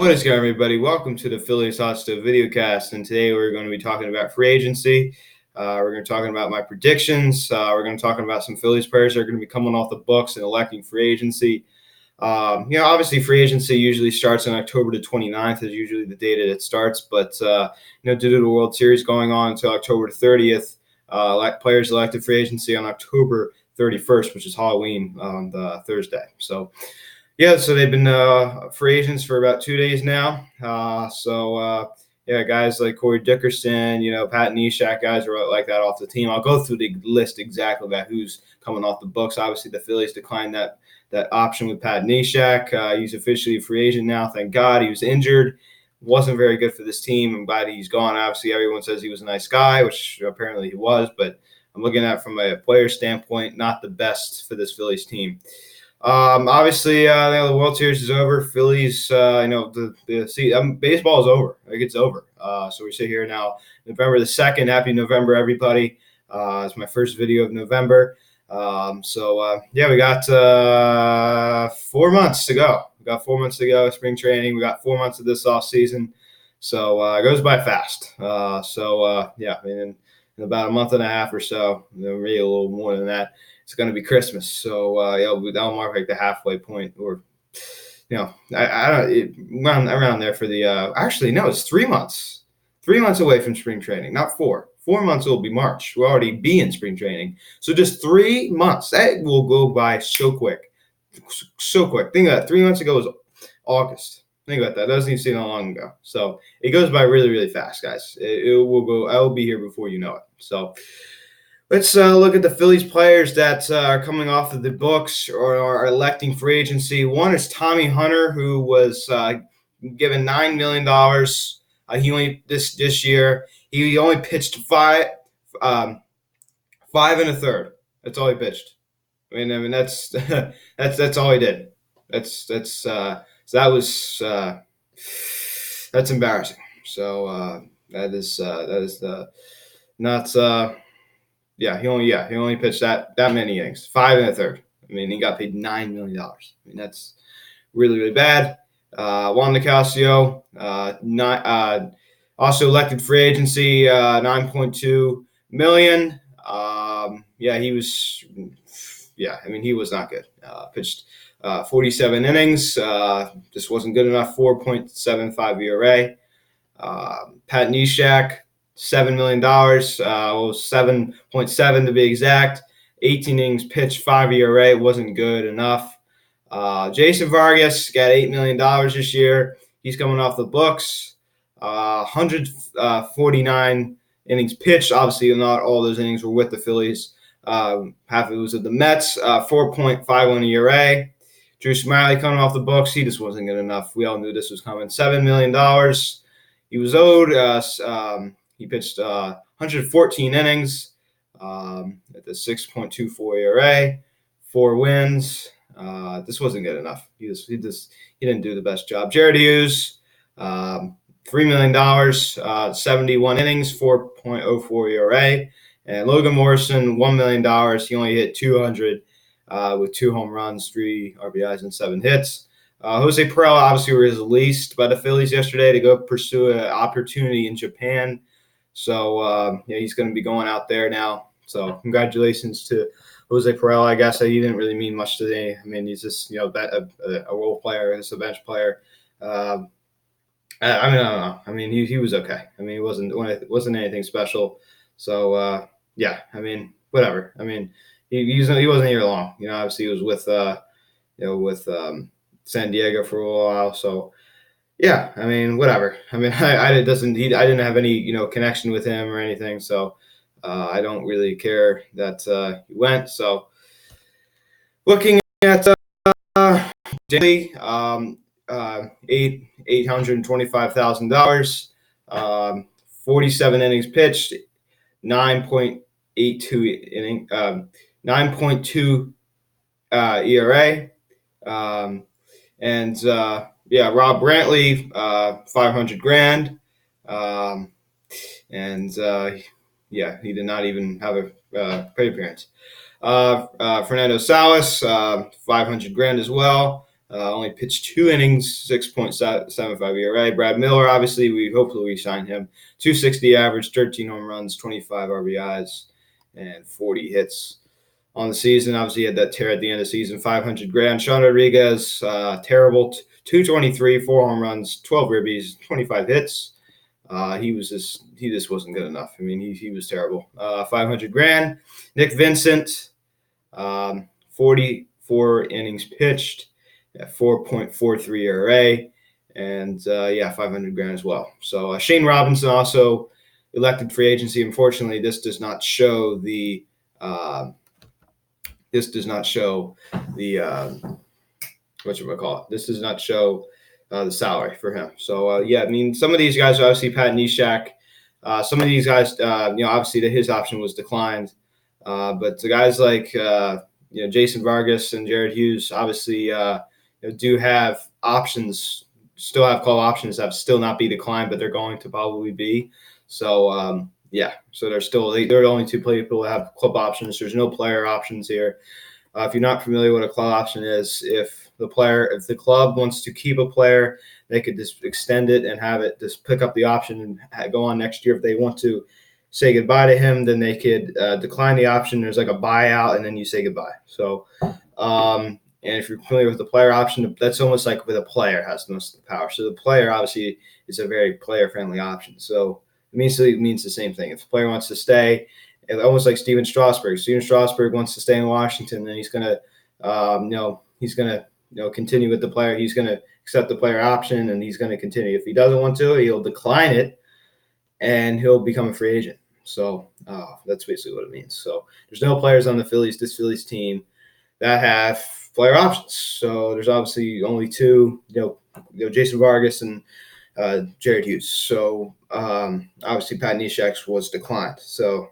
What is going on, everybody? Welcome to the Phillies Vidcast, and today we're going to be talking about free agency. We're going to be talking about my predictions. We're going to be talking about some Phillies players that are going to be coming off the books and electing free agency. Obviously free agency usually starts on October the 29th is usually the date that it starts, but due to the World Series going on until October 30th, players elected free agency on October 31st, which is Halloween on the Thursday. So they've been free agents for about 2 days now. Guys like Corey Dickerson, Pat Neshek, guys are like that off the team. I'll go through the list exactly about who's coming off the books. Obviously, the Phillies declined that option with Pat Neshek. He's officially a free agent now. Thank God. He was injured. Wasn't very good for this team. I'm glad he's gone. Obviously, everyone says he was a nice guy, which apparently he was, but I'm looking at it from a player standpoint, not the best for this Phillies team. Obviously, the World Series is over. Phillies, baseball is over. It's over. So we sit here now, November the 2nd. Happy November, everybody. It's my first video of November. We got 4 months to go. We got 4 months to go, spring training. We got 4 months of this offseason. So it goes by fast. In about a month and a half or so, maybe a little more than that, it's going to be Christmas. So that'll mark like the halfway point, or around there for the. Actually, no, it's 3 months. 3 months away from spring training, not 4. 4 months will be March. We'll already be in spring training. So just 3 months. That will go by so quick. So quick. Think of that. 3 months ago was August. Think about that. That doesn't even seem that long ago. So it goes by really, really fast, guys. It will go. I will be here before you know it. So let's look at the Phillies players that are coming off of the books or are electing free agency. One is Tommy Hunter, who was given $9 million. He only this year. He only pitched five and a third. That's all he pitched. I mean that's that's all he did. That's embarrassing. So that is not. He only pitched that many innings, 5 and a third. I mean, he got paid $9 million. I mean, that's really, really bad. Juan Nicasio, also elected free agency, $9.2 million. He was. He was not good. Pitched 47 innings. Just wasn't good enough. 4.75 ERA. Pat Neshek, $7 million, 7.7 to be exact. 18 innings pitched, 5 ERA, wasn't good enough. Jason Vargas got $8 million this year. He's coming off the books. 149 innings pitched. Obviously, not all those innings were with the Phillies. Half of it was with the Mets. 4.51 ERA. Drew Smiley coming off the books. He just wasn't good enough. We all knew this was coming. $7 million. He was owed. He pitched 114 innings at the 6.24 ERA, 4 wins. This wasn't good enough. He didn't do the best job. Jared Hughes, $3 million, 71 innings, 4.04 ERA. And Logan Morrison, $1 million. He only hit 200 with 2 home runs, 3 RBIs, and 7 hits. Jose Perella obviously was released by the Phillies yesterday to go pursue an opportunity in Japan. So, he's going to be going out there now. So congratulations to Jose Perella. I guess he didn't really mean much today. I mean, he's just, a role player, just a bench player. I don't know. I mean, he was okay. I mean, it wasn't anything special. So, whatever. I mean, he wasn't here long. Obviously he was with San Diego for a while. So, yeah, I mean, whatever. I mean, I didn't have any, connection with him or anything. So, I don't really care that he went. So, looking at daily, $825,000, 47 innings pitched, 9.82 inning, 9.2 ERA, Rob Brantley, $500,000. He did not even have a plate appearance. Fernando Salas, $500,000 as well. Only pitched 2 innings, 6.75 ERA. Brad Miller, obviously, we hopefully re-sign him. 260 average, 13 home runs, 25 RBIs, and 40 hits on the season. Obviously, he had that tear at the end of the season, 500 grand. Sean Rodriguez, terrible, 223, 4 home runs, 12 ribbies, 25 hits. He just wasn't good enough. I mean, he was terrible. 500 grand. Nick Vincent, 44 innings pitched at 4.43 ERA, and 500 grand as well. So Shane Robinson also elected free agency. Unfortunately, this does not show the This does not show the the salary for him. So I mean, some of these guys, obviously Pat Neshek, some of these guys, obviously his option was declined, but the guys like Jason Vargas and Jared Hughes, obviously do have options, still have call options that have still not be declined, but they're going to probably be. So so they're the only two people that have club options. There's no player options here. If you're not familiar with what a club option is, if the club wants to keep a player, they could just extend it and have it just pick up the option and go on next year. If they want to say goodbye to him, then they could decline the option. There's like a buyout, and then you say goodbye. So, and if you're familiar with the player option, that's almost like with a player has the most power. So the player obviously is a very player-friendly option. So it means the same thing. If the player wants to stay, almost like Steven Strasburg. Steven Strasburg wants to stay in Washington, then he's going to, continue with the player. He's going to accept the player option, and he's going to continue. If he doesn't want to, he'll decline it, and he'll become a free agent. So that's basically what it means. So there's no players on this Phillies team that have player options. So there's obviously only two, Jason Vargas and Jared Hughes. So obviously Pat Neshek was declined. So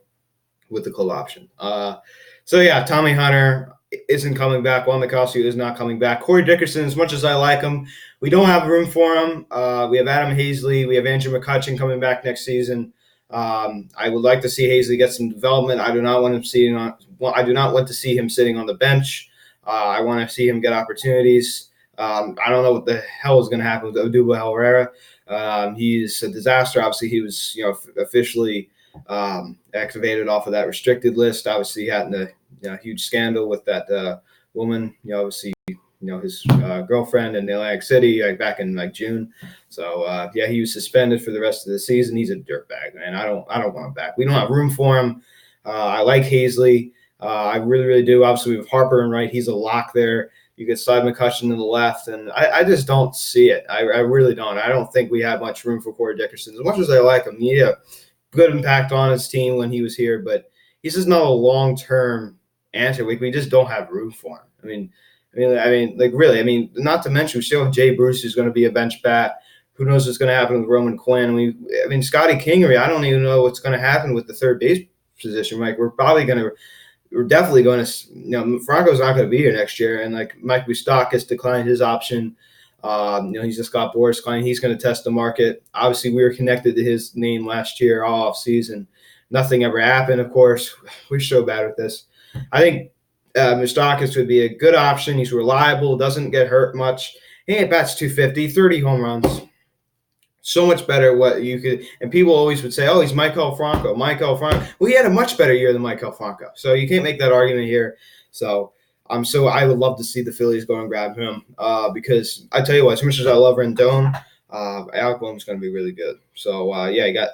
with the club option. Tommy Hunter isn't coming back. Juan Nicasio is not coming back. Corey Dickerson, as much as I like him, we don't have room for him. We have Adam Hazley. We have Andrew McCutchen coming back next season. I would like to see Hazley get some development. I do not want to see him sitting on the bench. I want to see him get opportunities. I don't know what the hell is going to happen with Odubel Herrera. He's a disaster. Obviously, he was officially activated off of that restricted list. Obviously, he had a huge scandal with that woman. Obviously, his girlfriend in Atlantic City back in June. So he was suspended for the rest of the season. He's a dirtbag, man. I don't want him back. We don't have room for him. I like Hazley. I really, really do. Obviously, we have Harper and right. He's a lock there. You get slide McCutchen to the left, and I just don't see it. I really don't. I don't think we have much room for Corey Dickerson. As much as I like him, he had a good impact on his team when he was here, but he's just not a long-term answer. We just don't have room for him. I mean, really. Not to mention we still have Jay Bruce, who's going to be a bench bat. Who knows what's going to happen with Roman Quinn? Scotty Kingery. I don't even know what's going to happen with the third base position. We're definitely going to. Franco's not going to be here next year, and Mike Moustakas declined his option. He's just got Boris Klein. He's going to test the market. Obviously, we were connected to his name last year, all off season. Nothing ever happened. Of course, we're so bad with this. I think Moustakas would be a good option. He's reliable, doesn't get hurt much. He bats 250, 30 home runs. So much better what you could. And people always would say, "Oh, he's Maikel Franco." Well, he had a much better year than Maikel Franco. So you can't make that argument here. So I would love to see the Phillies go and grab him because I tell you what, as much as I love Rendon, Alec Williams is going to be really good. So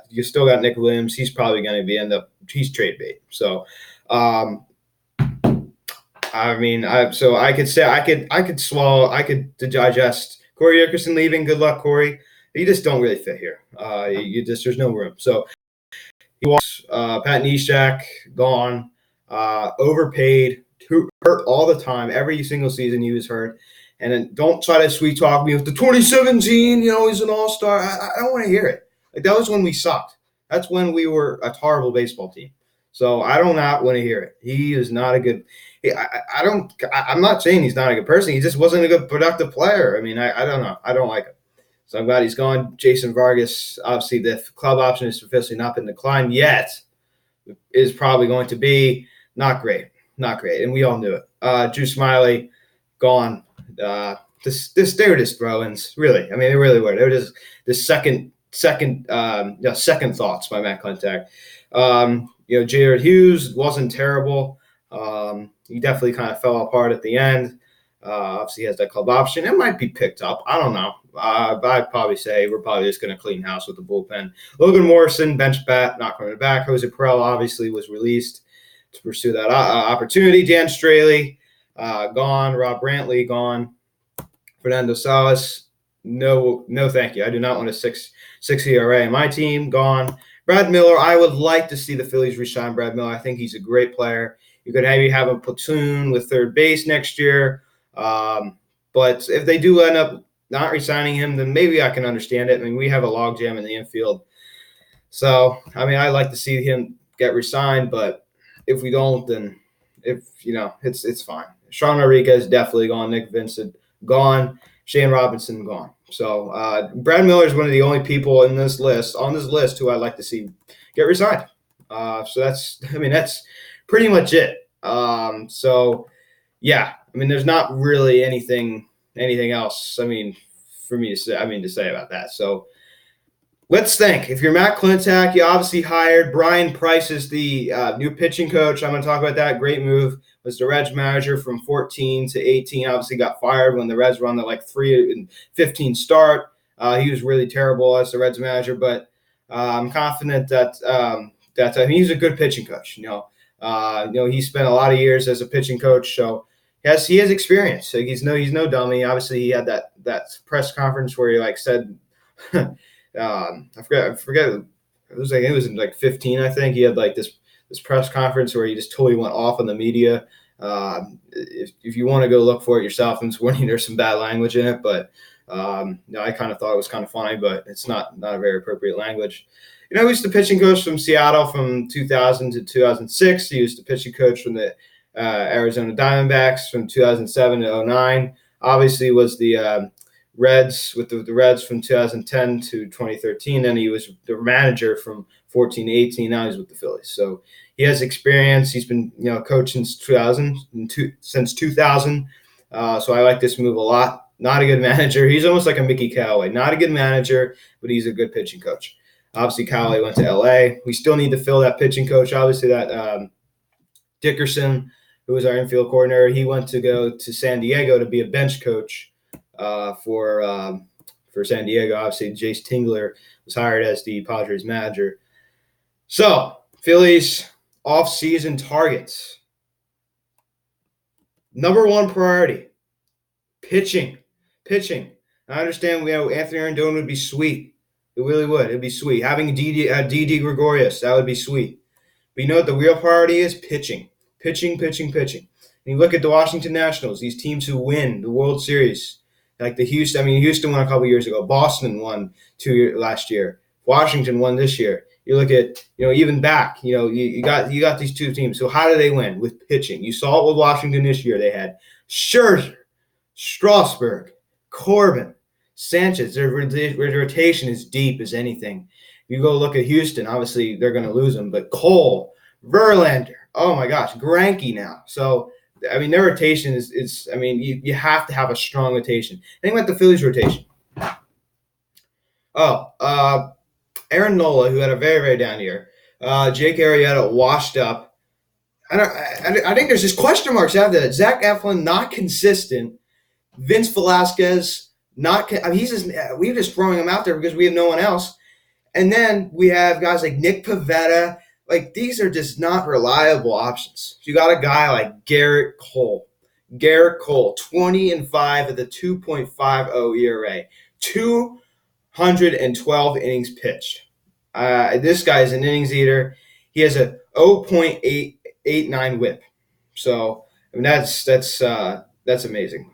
you still got Nick Williams. He's probably going to he's trade bait. So I could digest Corey Dickerson leaving. Good luck, Corey. You just don't really fit here. There's no room. So he walks. Pat Neshek gone, overpaid. Hurt all the time. Every single season he was hurt. And then don't try to sweet talk me with the 2017, he's an all-star. I don't want to hear it. That was when we sucked. That's when we were a horrible baseball team. So I do not want to hear it. He is not a good I'm not saying he's not a good person. He just wasn't a good productive player. I don't know. I don't like him. So I'm glad he's gone. Jason Vargas, obviously the club option has officially not been declined yet. Is probably going to be not great. Not great, and we all knew it. Drew Smiley, gone. they were just throw-ins, really. I mean, they really were. They were just the second thoughts by Matt Klentak. Jared Hughes wasn't terrible. He definitely kind of fell apart at the end. Obviously, he has that club option. It might be picked up. I don't know. But I'd probably say we're probably just going to clean house with the bullpen. Logan Morrison, bench bat, not coming back. Jose Perel obviously was released to pursue that opportunity. Dan Straley, gone. Rob Brantley, gone. Fernando Salas, no, thank you. I do not want a 6 ERA in my team. Gone. Brad Miller, I would like to see the Phillies re-sign Brad Miller. I think he's a great player. You could maybe have a platoon with third base next year. But if they do end up not re-signing him, then maybe I can understand it. I mean, we have a logjam in the infield. So, I mean, I'd like to see him get re-signed, but if we don't, then it's fine. Sean Rodriguez definitely gone. Nick Vincent gone. Shane Robinson gone. So Brad Miller is one of the only people on this list who I'd like to see get re-signed. So that's pretty much it. So yeah, I mean, there's not really anything else. I mean, for me to say about that. So let's think. If you're Matt Klentak, you obviously hired Brian Price as the new pitching coach. I'm going to talk about that. Great move. Was the Reds manager from 14 to 18. Obviously got fired when the Reds were on the 3-15 start. He was really terrible as the Reds manager, but I'm confident that he's a good pitching coach. He spent a lot of years as a pitching coach, so he has experience. So he's no dummy. Obviously, he had that press conference where he said, I forget. It was in 15, I think. He had this press conference where he just totally went off on the media. If you want to go look for it yourself, and there's some bad language in it, but I kind of thought it was kind of funny, but it's not a very appropriate language. He was the pitching coach from Seattle from 2000 to 2006. He was the pitching coach from the Arizona Diamondbacks from 2007 to 2009. Obviously, was the Reds with the Reds from 2010 to 2013. Then he was the manager from 14 to 18. Now he's with the Phillies. So he has experience. He's been coaching since 2000. So I like this move a lot. Not a good manager. He's almost like a Mickey Callaway. Not a good manager, but he's a good pitching coach. Obviously, Callaway went to LA. We still need to fill that pitching coach. Obviously, that Dickerson, who was our infield coordinator, he went to go to San Diego to be a bench coach for San Diego. Obviously, Jace Tingler was hired as the Padres manager. So, Phillies off-season targets. Number one priority, pitching. I understand Anthony Rendon would be sweet. It really would. It'd be sweet. Having Didi Gregorius, that would be sweet. But you know what the real priority is? Pitching. And you look at the Washington Nationals, these teams who win the World Series, like the Houston won a couple years ago. Boston won last year. Washington won this year. You look at, even back, you got these two teams. So how do they win? With pitching. You saw it with Washington this year. They had Scherzer, Strasburg, Corbin, Sanchez. Their rotation is deep as anything. You go look at Houston. Obviously, they're going to lose them. But Cole, Verlander, oh my gosh, Greinke now. So, their rotation is you have to have a strong rotation. Think about the Phillies rotation. Aaron Nola, who had a very, very down year. Jake Arrieta washed up. I think there's just question marks after that. Zach Eflin, not consistent. Vince Velasquez, we're just throwing him out there because we have no one else. And then we have guys like Nick Pivetta. These are just not reliable options. You got a guy like Garrett Cole, 20-5 at the 2.50 ERA, 212 innings pitched. This guy is an innings eater. He has a 0.889 WHIP. So that's amazing.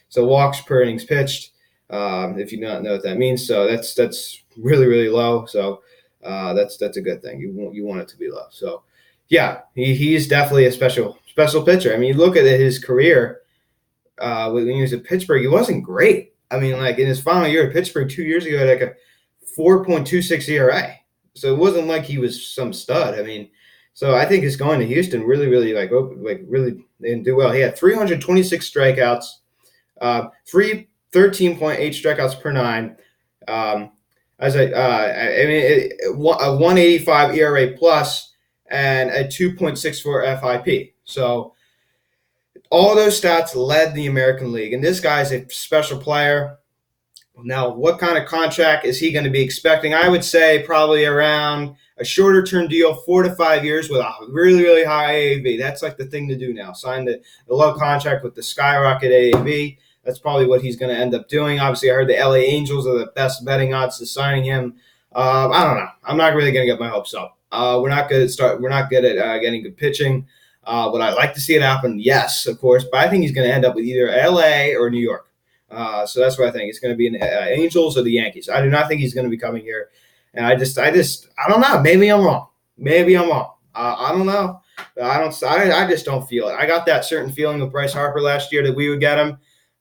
So walks per innings pitched. If you don't know what that means, so that's really, really low. So that's a good thing. You want it to be low. So yeah, he's definitely a special pitcher. You look at his career when he was at Pittsburgh, he wasn't great. In his final year at Pittsburgh 2 years ago, he had a 4.26 ERA. So it wasn't like he was some stud. So I think his going to Houston really, really really didn't do well. He had 326 strikeouts. 13.8 strikeouts per nine. A 185 ERA plus and a 2.64 FIP. So all those stats led the American League, and this guy's a special player. Now, what kind of contract is he going to be expecting? I would say probably around a shorter term deal, 4 to 5 years with a really, really high AAV. That's like the thing to do now. Sign the low contract with the skyrocket AAV. That's probably what he's going to end up doing. Obviously, I heard the LA Angels are the best betting odds to signing him. I don't know. I'm not really going to get my hopes up. We're not good at getting good pitching. Would I like to see it happen? Yes, of course. But I think he's going to end up with either LA or New York. So that's what I think. It's going to be an Angels or the Yankees. I do not think he's going to be coming here. And I don't know. Maybe I'm wrong. I don't know. I just don't feel it. I got that certain feeling with Bryce Harper last year that we would get him.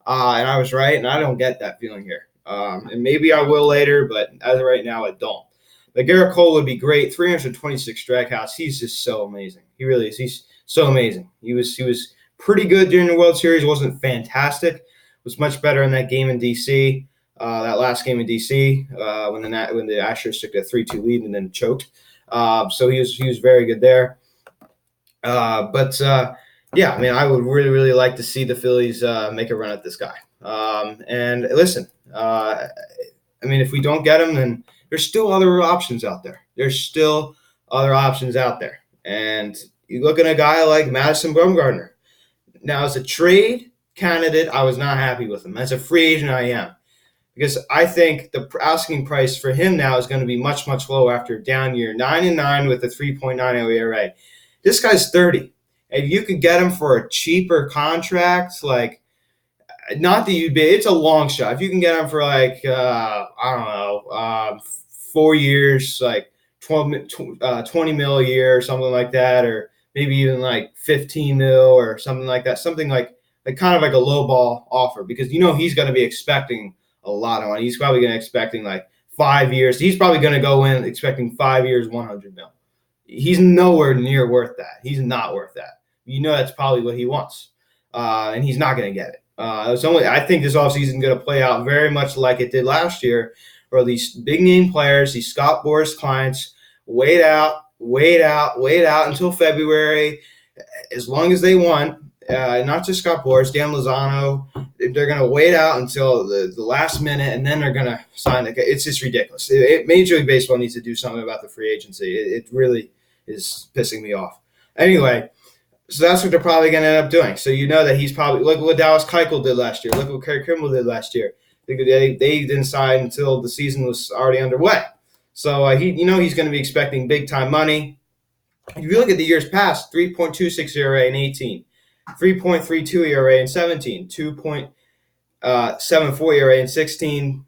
And I was right, and I don't get that feeling here. And maybe I will later, but as of right now, I don't. But Garrett Cole would be great. 326 strikeouts. He's just so amazing. He really is. He's so amazing. He was pretty good during the World Series. Wasn't fantastic. Was much better in that game in D.C., that last game in D.C., when the Astros took a 3-2 lead and then choked. So he was very good there. Yeah, I mean, I would really, really like to see the Phillies make a run at this guy. And listen, I mean, if we don't get him, then there's still other options out there. And you look at a guy like Madison Bumgarner. Now, as a trade candidate, I was not happy with him. As a free agent, I am. Because I think the asking price for him now is going to be much, much lower after a down year. 9-9 with a 3.90 ERA. This guy's 30. If you could get him for a cheaper contract, like, not that it's a long shot. If you can get him for like, 4 years, like 20 mil a year or something like that, or maybe even like 15 mil or something like that, something like kind of like a low ball offer, because he's going to be expecting a lot of money. He's probably going to expecting like 5 years. He's probably going to go in expecting 5 years, 100 mil. He's nowhere near worth that. He's not worth that. That's probably what he wants, and he's not going to get it. I think this offseason is going to play out very much like it did last year, where these big name players, these Scott Boras clients, wait out until February, as long as they want. Not just Scott Boras, Dan Lozano. They're going to wait out until the last minute, and then they're going to sign it. It's just ridiculous. Major League Baseball needs to do something about the free agency. It really is pissing me off. Anyway, so that's what they're probably going to end up doing. So that he's probably – look what Dallas Keuchel did last year. Look what Kerry Kimball did last year. They didn't sign until the season was already underway. So he's going to be expecting big-time money. If you look at the years past, 3.26 ERA in 18, 3.32 ERA in 17, 2.74 ERA in 16.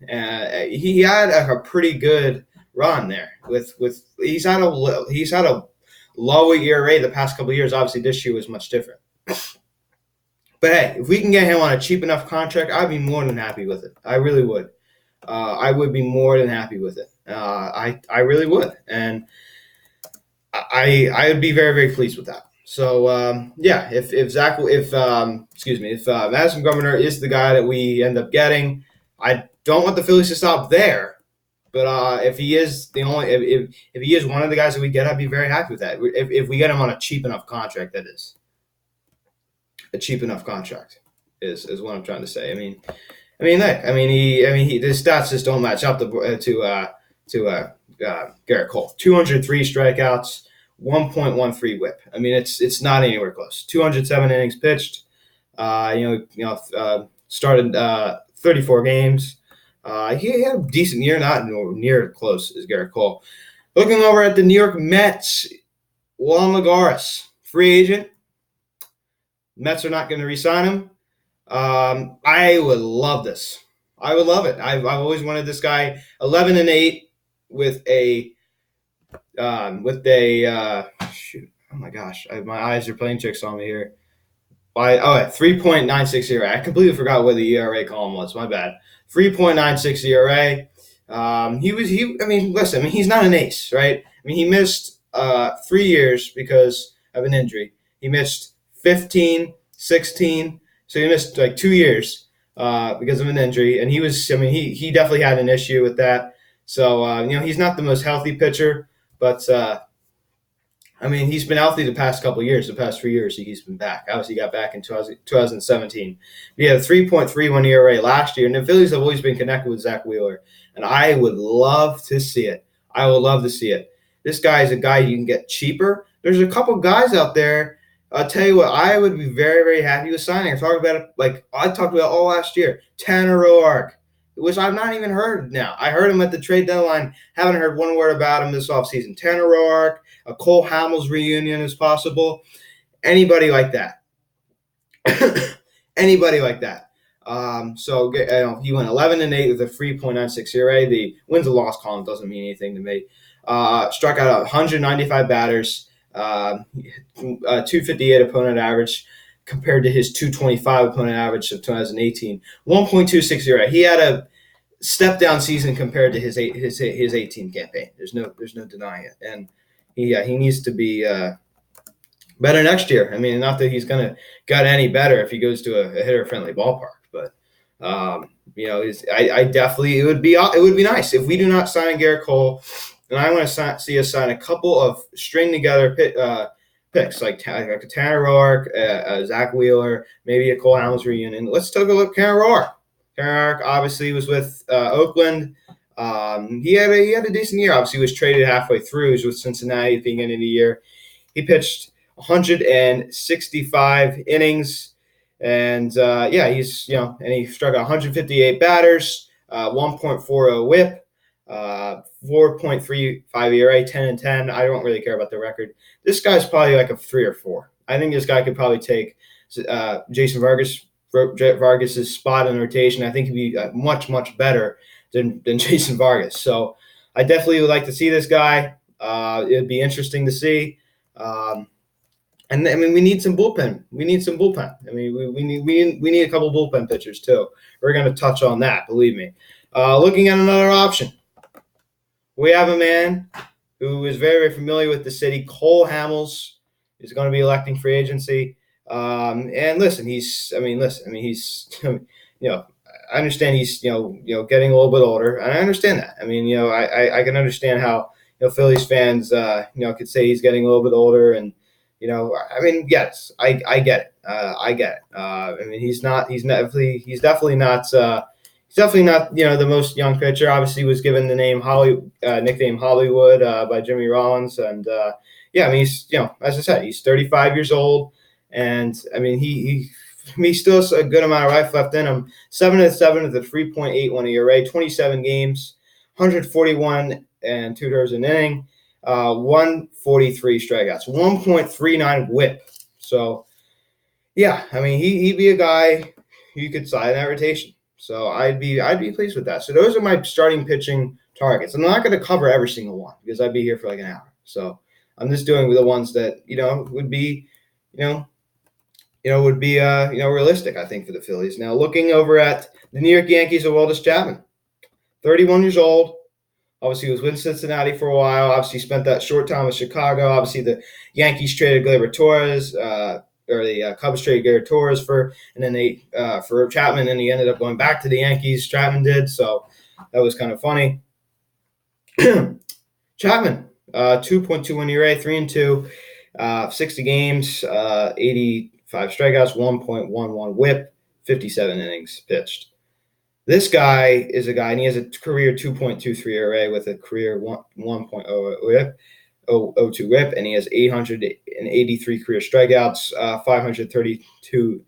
He had a pretty good run there. He's had a lower ERA the past couple of years. Obviously, this year was much different. But hey, if we can get him on a cheap enough contract, I'd be more than happy with it. I really would. I would be more than happy with it. I really would, and I would be very, very pleased with that. So if Madison Bumgarner is the guy that we end up getting, I don't want the Phillies to stop there. But if he is if he is one of the guys that we get, I'd be very happy with that. If we get him on a cheap enough contract, that is. A cheap enough contract is what I'm trying to say. The stats just don't match up to Garrett Cole. 203 strikeouts, 1.13 WHIP. It's not anywhere close. 207 innings pitched. Started 34 games. He had a decent year, not near close as Garrett Cole. Looking over at the New York Mets, Juan Lagares, free agent. Mets are not going to re-sign him. I would love this. I would love it. I've always wanted this guy. 11-8 with a shoot. Oh my gosh, my eyes are playing tricks on me here. 3.96 ERA. I completely forgot what the ERA column was. My bad. 3.96 ERA. He's not an ace, right? He missed 3 years because of an injury. He missed 15, 16, so he missed like 2 years. because of an injury, and he definitely had an issue with that. So he's not the most healthy pitcher, but he's been healthy the past couple of years. The past 3 years, he's been back. Obviously, he got back in 2017. He had a 3.31 ERA last year, and the Phillies have always been connected with Zach Wheeler, and I would love to see it. I would love to see it. This guy is a guy you can get cheaper. There's a couple guys out there. I'll tell you what, I would be very, very happy with signing. I talked about it all last year. Tanner Roark, which I've not even heard now. I heard him at the trade deadline. Haven't heard one word about him this offseason. Tanner Roark, a Cole Hamels reunion is possible. Anybody like that. Anybody like that. He went 11-8 with a 3.96 ERA. The wins and loss column doesn't mean anything to me. Struck out 195 batters, 258 opponent average compared to his 225 opponent average of 2018. 1.26 ERA. He had a step down season compared to his 18 campaign. There's no denying it. And he needs to be better next year. Not that he's gonna get any better if he goes to a hitter friendly ballpark, but I definitely it would be nice if we do not sign Garrett Cole, and I want to see us sign a couple of string together picks like a Tanner Roark, Zach Wheeler, maybe a Cole Hamels reunion. Let's take a look at Tanner Roark. Tanner Roark obviously was with Oakland. He had a decent year. Obviously, he was traded halfway through. He was with Cincinnati at the beginning of the year. He pitched 165 innings, and he struck 158 batters, 1.40 WHIP, 4.35 ERA, 10-10. I don't really care about the record. This guy's probably like a 3 or 4. I think this guy could probably take Jason Vargas's spot in rotation. I think he'd be much, much better than Jason Vargas. So I definitely would like to see this guy. It'd be interesting to see. And we need some bullpen. We need some bullpen. We need a couple bullpen pitchers too. We're going to touch on that, believe me. Looking at another option, we have a man who is very, very familiar with the city. Cole Hamels is going to be electing free agency. And listen, he's I understand he's getting a little bit older, and I understand that. I can understand how Phillies fans could say he's getting a little bit older, and yes, I get it. I get it. He's definitely not the most young pitcher. Obviously, was given the nickname Hollywood by Jimmy Rollins, and he's as I said, he's 35 years old, and he still has a good amount of life left in him. 7-7 with a 3.81 ERA, 27 games, 141 and 2/3 an inning. 143 strikeouts, 1.39 WHIP. So, he'd be a guy you could sign that rotation. So I'd be pleased with that. So those are my starting pitching targets. I'm not going to cover every single one because I'd be here for like an hour. So I'm just doing the ones that would be realistic, I think, for the Phillies. Now looking over at the New York Yankees, Aroldis Chapman, 31 years old. Obviously, he was with Cincinnati for a while. Obviously, spent that short time with Chicago. Obviously, the Yankees traded Gleyber Torres, or the Cubs traded Gleyber Torres for Chapman, and he ended up going back to the Yankees. Chapman did, so that was kind of funny. Chapman, 2.21 ERA, 3-2, 60 games, 85 strikeouts, 1.11 WHIP, 57 innings pitched. This guy is a guy, and he has a career 2.23 ERA with a career 1.0 WHIP, 0.02 WHIP, and he has 883 career strikeouts, 532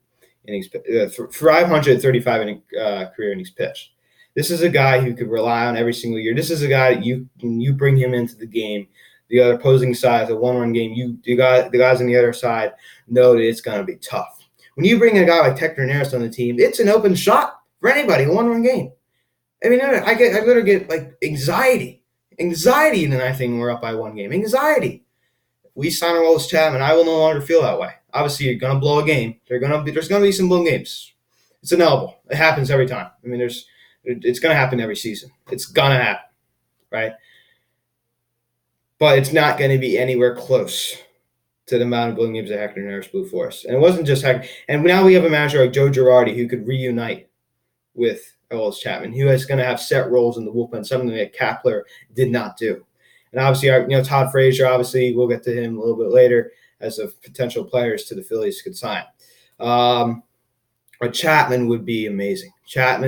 innings, 535 career innings pitched. This is a guy who could rely on every single year. This is a guy that when you bring him into the game, the other opposing side, the one-run game, the guys on the other side know that it's going to be tough. When you bring a guy like Hector Neris on the team, it's an open shot for anybody, a one-run game. I literally get like anxiety in the ninth inning. We're up by one game. Anxiety. If we sign Aroldis Chapman, I will no longer feel that way. Obviously, you're gonna blow a game. There's gonna be some blown games. It's inevitable. It happens every time. It's gonna happen every season. It's gonna happen, right? But it's not gonna be anywhere close to the amount of blown games that Hector Neris blew for us. And it wasn't just Hector. And now we have a manager like Joe Girardi who could reunite with Aroldis Chapman. He was going to have set roles in the bullpen, something that Kapler did not do. And obviously, Todd Frazier, obviously, we'll get to him a little bit later as of potential players to the Phillies could sign. But Chapman would be amazing. And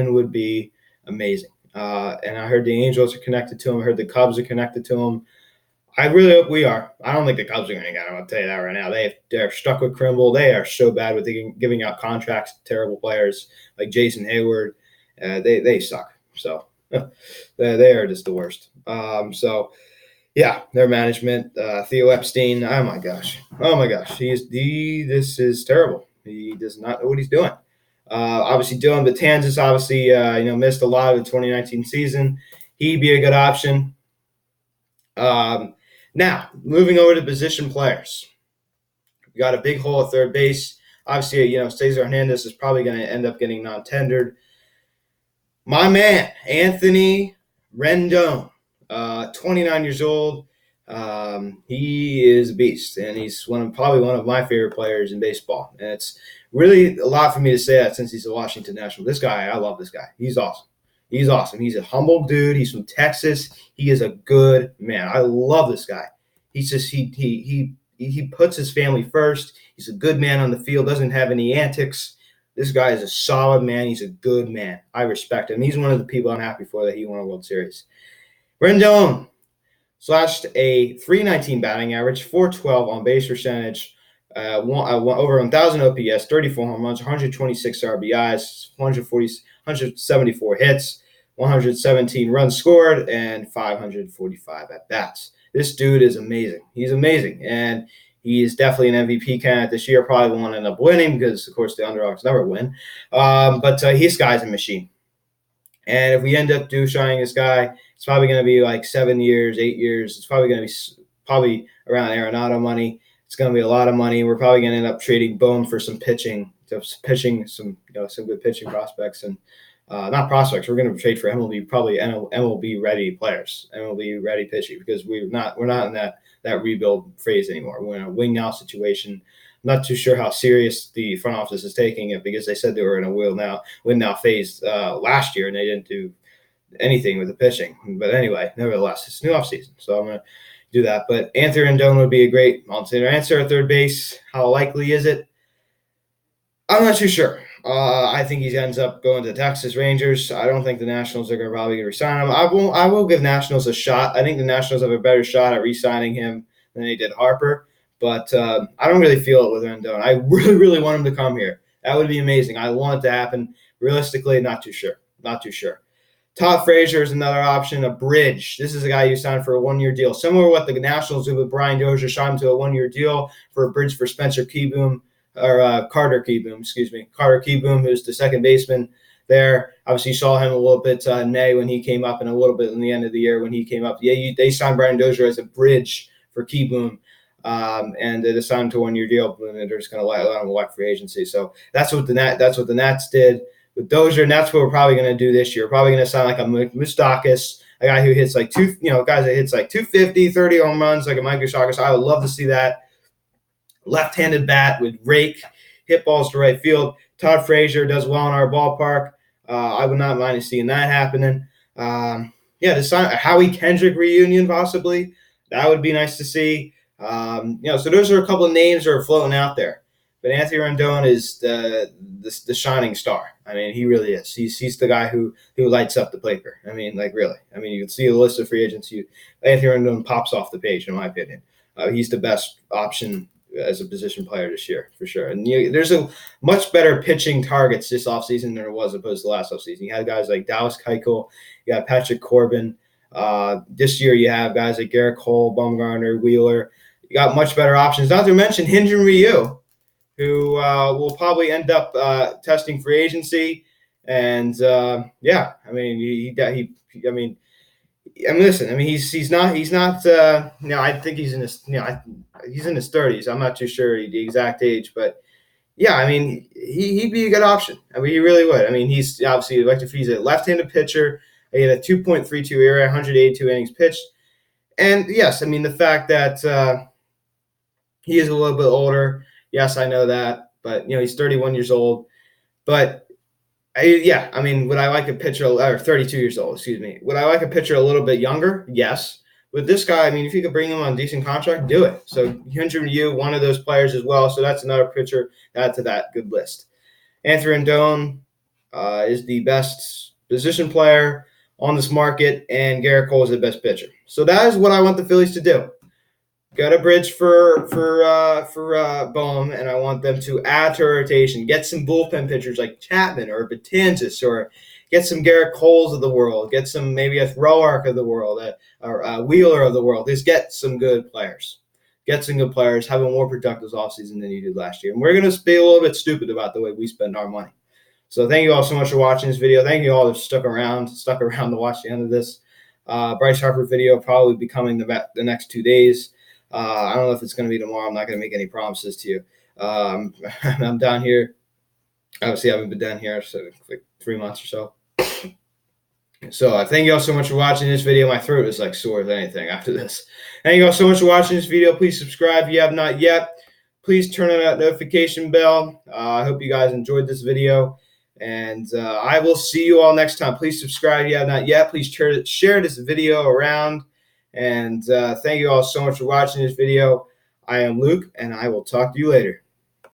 I heard the Angels are connected to him. I heard the Cubs are connected to him. I really hope we are. I don't think the Cubs are going to get him. I'll tell you that right now. They're stuck with Krimble. They are so bad with giving out contracts to terrible players like Jason Hayward. They suck. So they are just the worst. Their management, Theo Epstein. Oh my gosh. This is terrible. He does not know what he's doing. Obviously, Dylan Betances obviously missed a lot of the 2019 season. He'd be a good option. Now, moving over to position players. We got a big hole at third base. Obviously, Cesar Hernandez is probably going to end up getting non-tendered. My man, Anthony Rendon, 29 years old. He is a beast, and he's probably one of my favorite players in baseball. And it's really a lot for me to say that since he's a Washington National. This guy, I love this guy. He's awesome. He's a humble dude. He's from Texas. He is a good man. I love this guy. He's just he puts his family first. He's a good man on the field. Doesn't have any antics. This guy is a solid man. He's a good man. I respect him. He's one of the people I'm happy for that he won a World Series. Rendon slashed a .319 batting average, .412 on base percentage, over 1,000 OPS, 34 home runs, 126 RBIs, 174 hits, 117 runs scored, and 545 at-bats. This dude is amazing. He's amazing, and he is definitely an MVP candidate this year. Probably won't end up winning because, of course, the underdogs never win. But this guy's a machine. And if we end up shining this guy, it's probably going to be like 7 years, 8 years. It's probably going to be around Arenado money. It's going to be a lot of money. We're probably going to end up trading Bohm for some pitching, some good pitching prospects, and not prospects. We're going to trade for MLB ready players, MLB ready pitching, because we're not in that rebuild phase anymore. We're in a win now situation. I'm not too sure how serious the front office is taking it, because they said they were in a win now phase last year, and they didn't do anything with the pitching. But anyway, nevertheless, it's new offseason, so I'm going to do that. But Anthony Rendon would be a great answer at third base. How likely is it? I'm not too sure. I think he ends up going to the Texas Rangers. I don't think the Nationals are probably going to resign him. I will give Nationals a shot. I think the Nationals have a better shot at re-signing him than they did Harper. But I don't really feel it with Rendon. I really, really want him to come here. That would be amazing. I want it to happen. Realistically, not too sure. Todd Frazier is another option, a bridge. This is a guy who signed for a one-year deal. Similar to what the Nationals did with Brian Dozier, signed him to a one-year deal for a bridge for Carter Kieboom, who's the second baseman there. Obviously, you saw him a little bit when he came up, and a little bit in the end of the year when he came up. Yeah, they signed Brian Dozier as a bridge for Kieboom, and they signed him to a one-year deal, and they're just going to let him walk free agency. So that's what the Nats did with Dozier, and that's what we're probably going to do this year. We're probably going to sign like a Moustakas, a guy who hits like guys that hits like 250, 30 home runs, like a Mike Moustakas. I would love to see that. Left-handed bat with rake, hit balls to right field. Todd Frazier does well in our ballpark. I would not mind seeing that happening. The sign a Howie Kendrick reunion possibly. That would be nice to see. So those are a couple of names that are floating out there. But Anthony Rendon is the shining star. I mean, he really is. He's the guy who lights up the paper. I mean, like really. I mean, you can see the list of free agents. Anthony Rendon pops off the page, in my opinion. He's the best option as a position player this year, for sure. And there's a much better pitching targets this offseason than there was opposed to last offseason. You had guys like Dallas Keuchel, you got Patrick Corbin. This year you have guys like Garrett Cole, Bumgarner, Wheeler. You got much better options. Not to mention Hyun-Jin Ryu, who will probably end up testing free agency. And listen. I mean, he's not. I think he's in his. He's in his 30s. I'm not too sure the exact age, but yeah, I mean, he'd be a good option. I mean, he really would. I mean, he's obviously he's a left-handed pitcher. He had a 2.32 ERA, 182 innings pitched, and yes, I mean the fact that he is a little bit older. Yes, I know that, but he's 31 years old. But I mean, would I like a pitcher, or 32 years old, excuse me. Would I like a pitcher a little bit younger? Yes. With this guy, I mean, if you could bring him on a decent contract, do it. So Hyunjin Ryu, one of those players as well. So that's another pitcher add to that good list. Anthony Rendon is the best position player on this market, and Garrett Cole is the best pitcher. So that is what I want the Phillies to do. Got a bridge for Bohm, and I want them to add to rotation. Get some bullpen pitchers like Chapman or Betances, or get some Garrett Coles of the world. Get some maybe a Roark of the world, or a Wheeler of the world. Just get some good players. Get some good players. Have a more productive offseason than you did last year. And we're going to be a little bit stupid about the way we spend our money. So thank you all so much for watching this video. Thank you all that stuck around to watch the end of this. Bryce Harper video probably be coming the next 2 days. I don't know if it's going to be tomorrow. I'm not going to make any promises to you. I'm down here. Obviously, I haven't been down here for like 3 months or so. So thank you all so much for watching this video. My throat is like sore as anything after this. Thank you all so much for watching this video. Please subscribe if you have not yet. Please turn on that notification bell. I hope you guys enjoyed this video. And I will see you all next time. Please subscribe if you have not yet. Please share this video around. And thank you all so much for watching this video. I am Luke, and I will talk to you later.